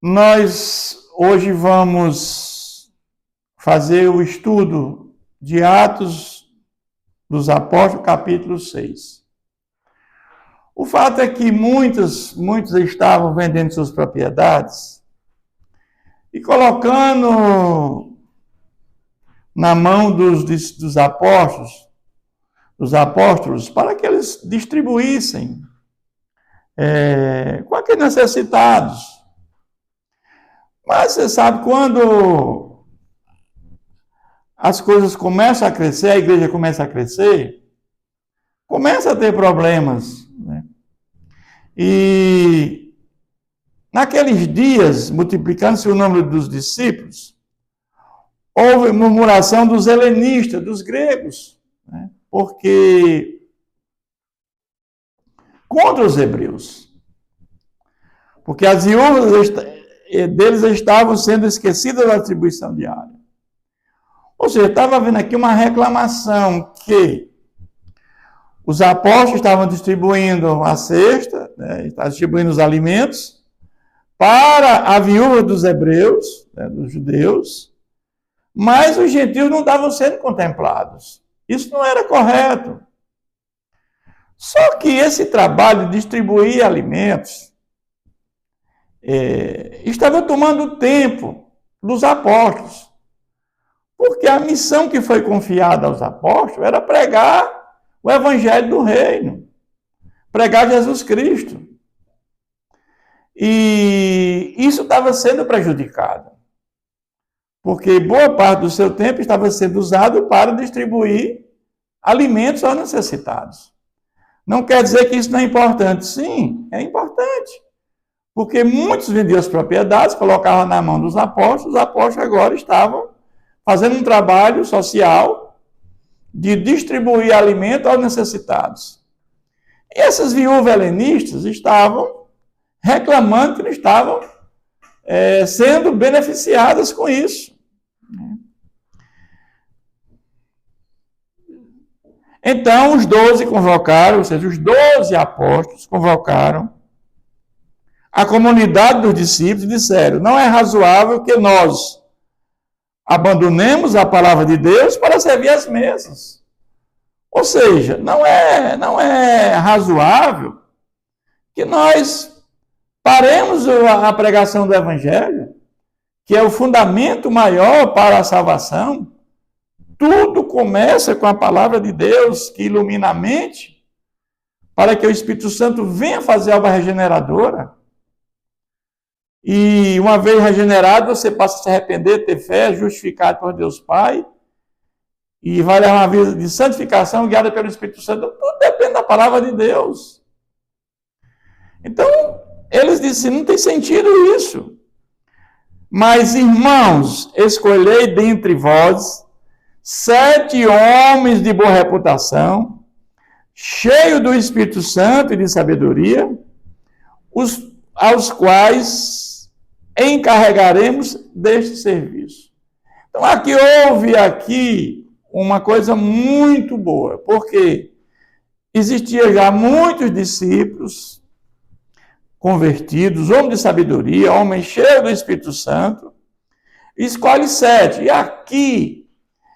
Nós hoje vamos fazer o estudo de Atos dos Apóstolos, capítulo 6. O fato é que muitos estavam vendendo suas propriedades e colocando na mão dos apóstolos, para que eles distribuíssem com aqueles necessitados. Mas você sabe, quando as coisas começam a crescer, a igreja começa a crescer, começa a ter problemas, né? E naqueles dias, multiplicando-se o número dos discípulos, houve murmuração dos helenistas, dos gregos, né? Porque contra os hebreus, porque as viúvas deles estavam sendo esquecidas da atribuição diária. Ou seja, estava havendo aqui uma reclamação que os apóstolos estavam distribuindo a cesta, né, estavam distribuindo os alimentos para a viúva dos hebreus, né, dos judeus, mas os gentios não estavam sendo contemplados. Isso não era correto. Só que esse trabalho de distribuir alimentos estava tomando tempo dos apóstolos, porque a missão que foi confiada aos apóstolos era pregar o evangelho do reino, pregar Jesus Cristo. E isso estava sendo prejudicado, porque boa parte do seu tempo estava sendo usado para distribuir alimentos aos necessitados. Não quer dizer que isso não é importante. Sim, é importante. Porque muitos vendiam as propriedades, colocavam na mão dos apóstolos, os apóstolos agora estavam fazendo um trabalho social de distribuir alimento aos necessitados. E essas viúvas helenistas estavam reclamando que não estavam sendo beneficiadas com isso. Então, os 12 convocaram, ou seja, os 12 apóstolos convocaram a comunidade dos discípulos e disseram: não é razoável que nós abandonemos a palavra de Deus para servir as mesas. Ou seja, não é razoável que nós paremos a pregação do evangelho, que é o fundamento maior para a salvação. Tudo começa com a palavra de Deus, que ilumina a mente, para que o Espírito Santo venha fazer a obra regeneradora. E uma vez regenerado, você passa a se arrepender, ter fé, justificado por Deus Pai, e vai levar uma vida de santificação guiada pelo Espírito Santo. Tudo depende da palavra de Deus. Então, eles disseram: não tem sentido isso. Mas, irmãos, escolhei dentre vós 7 homens de boa reputação, cheios do Espírito Santo e de sabedoria, aos quais encarregaremos deste serviço. Então, houve uma coisa muito boa, porque existia já muitos discípulos convertidos, homens de sabedoria, homens cheios do Espírito Santo, escolhe 7. E aqui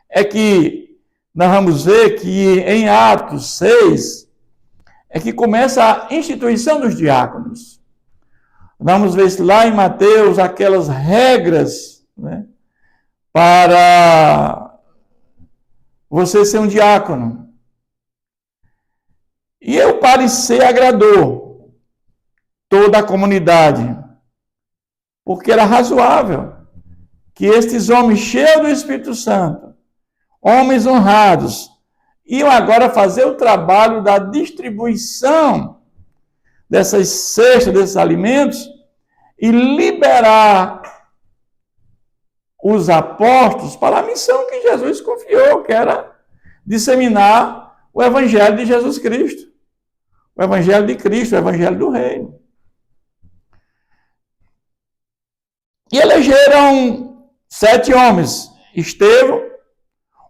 é que nós vamos ver que em Atos 6 é que começa a instituição dos diáconos. Vamos ver lá em Mateus aquelas regras, né, para você ser um diácono. E o parecer agradou toda a comunidade, porque era razoável que estes homens cheios do Espírito Santo, homens honrados, iam agora fazer o trabalho da distribuição dessas cestas, desses alimentos, e liberar os apóstolos para a missão que Jesus confiou, que era disseminar o evangelho de Jesus Cristo, o evangelho de Cristo, o evangelho do reino. E elegeram 7 homens: Estevão,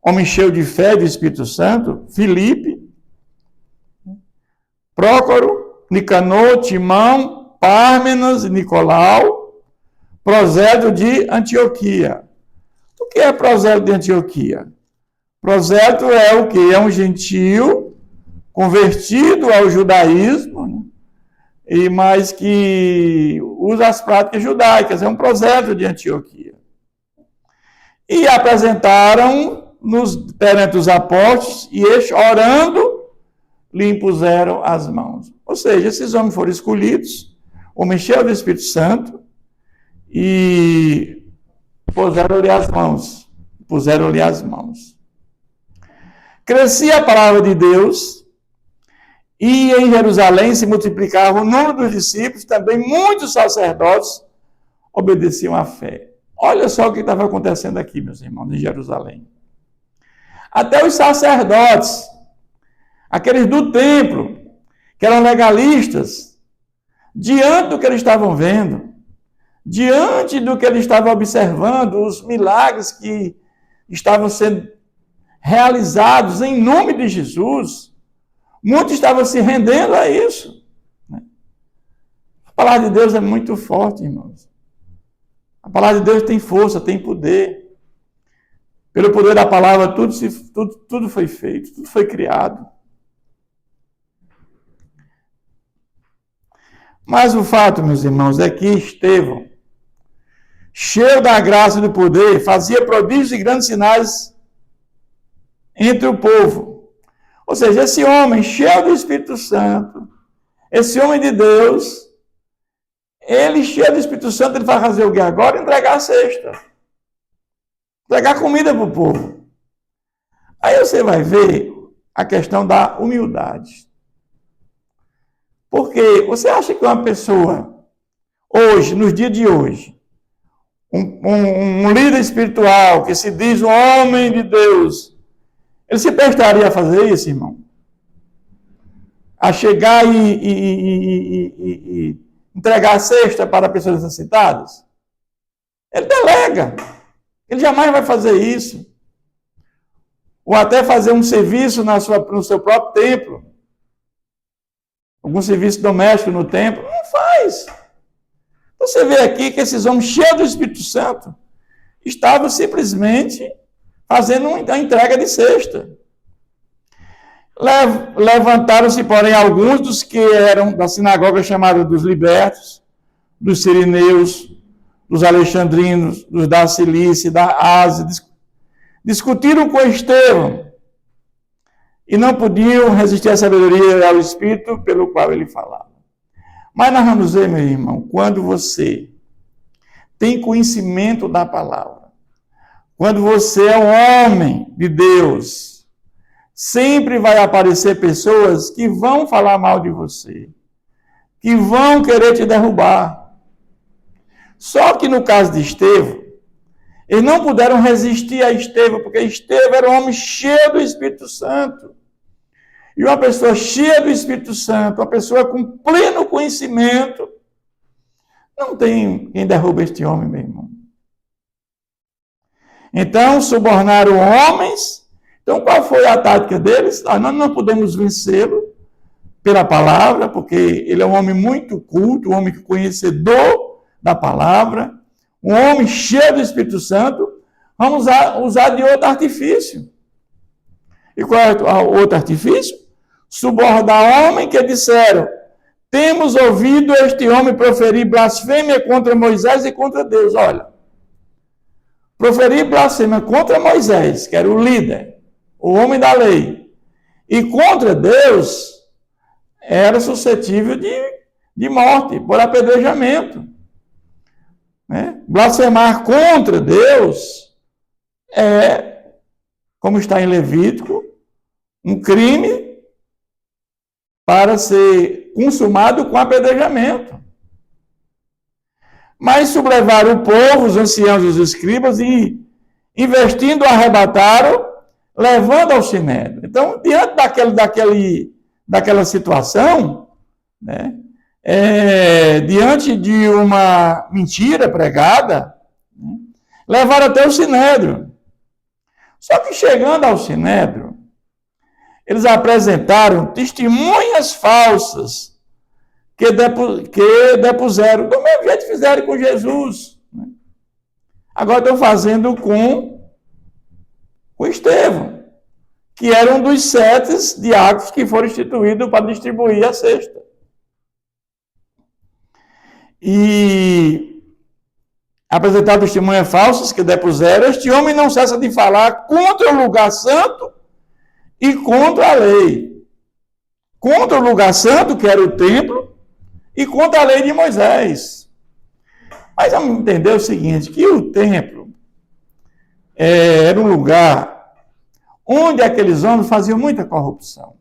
homem cheio de fé e do Espírito Santo; Filipe, Prócoro, Nicanor, Timão, Pármenas e Nicolau, prosélito de Antioquia. O que é prosélito de Antioquia? Prosélito é o quê? É um gentio convertido ao judaísmo, né? Mas que usa as práticas judaicas, é um prosélito de Antioquia. E apresentaram perante os apóstolos, e eles, orando, lhe impuseram as mãos. Ou seja, esses homens foram escolhidos, homens cheios do Espírito Santo, e puseram-lhe as mãos. Puseram-lhe as mãos. Crescia a palavra de Deus, e em Jerusalém se multiplicava o número dos discípulos, também muitos sacerdotes obedeciam à fé. Olha só o que estava acontecendo aqui, meus irmãos, em Jerusalém. Até os sacerdotes, aqueles do templo, que eram legalistas, diante do que eles estavam vendo, diante do que eles estavam observando, os milagres que estavam sendo realizados em nome de Jesus, muitos estavam se rendendo a isso. A palavra de Deus é muito forte, irmãos. A palavra de Deus tem força, tem poder. Pelo poder da palavra, tudo foi feito, tudo foi criado. Mas o fato, meus irmãos, é que Estevão, cheio da graça e do poder, fazia prodígios e grandes sinais entre o povo. Ou seja, esse homem cheio do Espírito Santo, esse homem de Deus, ele cheio do Espírito Santo, ele vai fazer o que agora? Entregar a cesta. Entregar comida para o povo. Aí você vai ver a questão da humildade. Porque você acha que uma pessoa, hoje, nos dias de hoje, um líder espiritual que se diz um homem de Deus, ele se prestaria a fazer isso, irmão? A chegar e entregar a cesta para pessoas necessitadas? Ele delega. Ele jamais vai fazer isso. Ou até fazer um serviço no seu próprio templo. Algum serviço doméstico no templo. Não faz. Você vê aqui que esses homens cheios do Espírito Santo estavam simplesmente fazendo a entrega de cesta. Levantaram-se, porém, alguns dos que eram da sinagoga chamada dos libertos, dos sirineus, dos alexandrinos, dos da Cilícia, da Ásia, discutiram com Estevão e não podiam resistir à sabedoria e ao Espírito pelo qual ele falava. Mas nós vamos ver, meu irmão, quando você tem conhecimento da palavra, quando você é um homem de Deus, sempre vai aparecer pessoas que vão falar mal de você, que vão querer te derrubar. Só que no caso de Estevão, eles não puderam resistir a Estevão, porque Estevão era um homem cheio do Espírito Santo. E uma pessoa cheia do Espírito Santo, uma pessoa com pleno conhecimento, não tem quem derruba este homem, meu irmão. Então, subornaram homens. Então, qual foi a tática deles? Nós não podemos vencê-lo pela palavra, porque ele é um homem muito culto, um homem conhecedor da palavra, um homem cheio do Espírito Santo. Vamos usar de outro artifício. E qual é o outro artifício? Subornar homem que disseram: temos ouvido este homem proferir blasfêmia contra Moisés e contra Deus. Olha, proferir blasfêmia contra Moisés, que era o líder, o homem da lei, e contra Deus, era suscetível de morte, por apedrejamento. Né? Blasfemar contra Deus é, como está em Levítico, um crime para ser consumado com apedrejamento. Mas sublevaram o povo, os anciãos e os escribas, e, investindo, arrebataram, levando ao sinédrio. Então, diante daquela situação, né, diante de uma mentira pregada, né, levaram até o sinédrio. Só que chegando ao sinédrio, eles apresentaram testemunhas falsas que depuseram, do mesmo jeito que fizeram com Jesus. Agora estão fazendo com Estevão, que era um dos 7 diáconos que foram instituídos para distribuir a cesta. E apresentar testemunhas falsas que depuseram, este homem não cessa de falar contra o lugar santo e contra a lei. Contra o lugar santo, que era o templo, e contra a lei de Moisés. Mas vamos entender o seguinte, que o templo era um lugar onde aqueles homens faziam muita corrupção.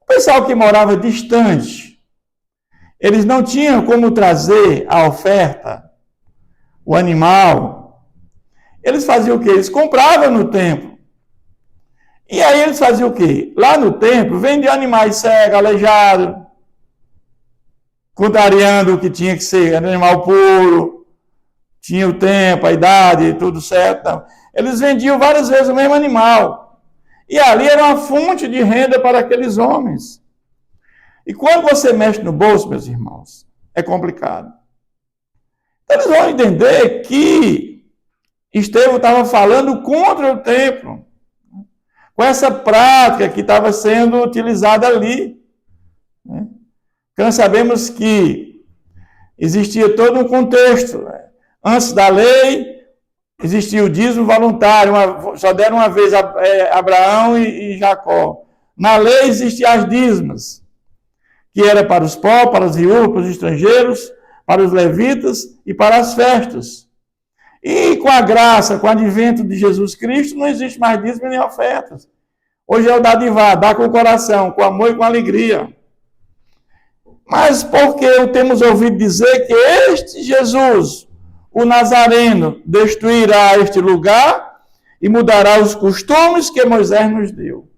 O pessoal que morava distante, eles não tinham como trazer a oferta, o animal. Eles faziam o quê? Eles compravam no templo. E aí eles faziam o quê? Lá no templo, vendiam animais cegos, aleijados, contrariando o que tinha que ser, animal puro, tinha o tempo, a idade, tudo certo. Não. Eles vendiam várias vezes o mesmo animal. E ali era uma fonte de renda para aqueles homens. E quando você mexe no bolso, meus irmãos, é complicado. Eles vão entender que Estevão estava falando contra o templo, com essa prática que estava sendo utilizada ali. Porque nós sabemos que existia todo um contexto. Antes da lei, existia o dízimo voluntário, só deram uma vez Abraão e Jacó. Na lei existiam as dízimas, que era para os pobres, para os viúvos, para os estrangeiros, para os levitas e para as festas. E com a graça, com o advento de Jesus Cristo, não existe mais dízimo nem ofertas. Hoje é o dadivar, dá com o coração, com amor e com alegria. Mas porque temos ouvido dizer que este Jesus, o Nazareno, destruirá este lugar e mudará os costumes que Moisés nos deu.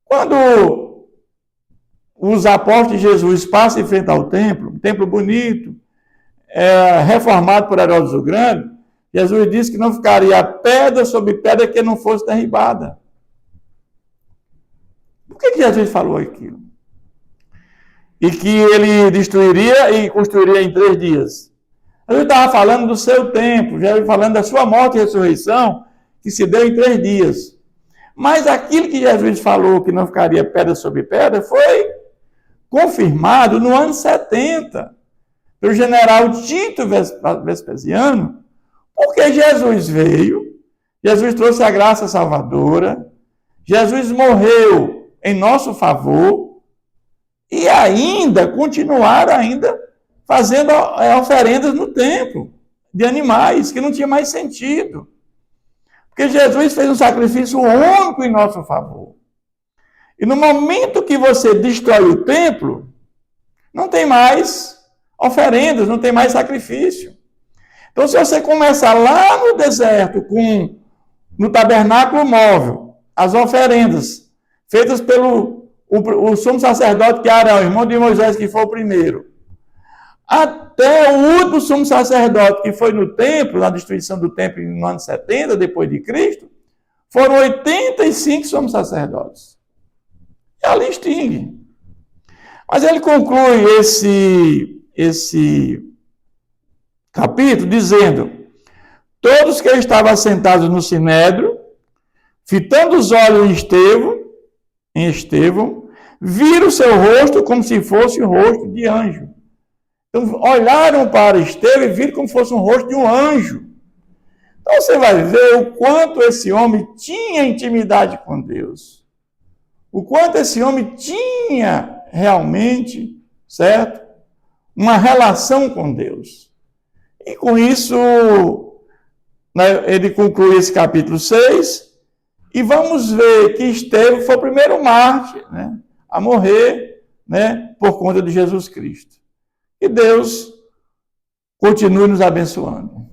Quando os apóstolos de Jesus passam em frente ao templo, um templo bonito, reformado por Herodes o Grande, Jesus disse que não ficaria pedra sobre pedra que não fosse derribada. Por que Jesus falou aquilo? E que ele destruiria e construiria em 3 dias. Jesus estava falando do seu tempo, já falando da sua morte e ressurreição, que se deu em 3 dias. Mas aquilo que Jesus falou que não ficaria pedra sobre pedra foi confirmado no ano 70, pelo general Tito Vespasiano, porque Jesus veio, Jesus trouxe a graça salvadora, Jesus morreu em nosso favor, e ainda continuaram fazendo oferendas no templo de animais, que não tinha mais sentido. Porque Jesus fez um sacrifício único em nosso favor. E no momento que você destrói o templo, não tem mais oferendas, não tem mais sacrifício. Então, se você começar lá no deserto, no tabernáculo móvel, as oferendas feitas pelo o sumo sacerdote que é Arão, irmão de Moisés, que foi o primeiro, até o último sumo sacerdote que foi no templo, na destruição do templo no ano 70, depois de Cristo, foram 85 sumos sacerdotes. E ali extingue. Mas ele conclui esse capítulo dizendo: todos que estavam sentados no sinédrio, fitando os olhos em Estevão, viram o seu rosto como se fosse o rosto de anjo. Então, olharam para Estevão e viram como se fosse um rosto de um anjo. Então, você vai ver o quanto esse homem tinha intimidade com Deus. O quanto esse homem tinha realmente, certo? Uma relação com Deus. E com isso, né, ele conclui esse capítulo 6, e vamos ver que Estevão foi o primeiro mártir, né, a morrer, né, por conta de Jesus Cristo. E Deus continue nos abençoando.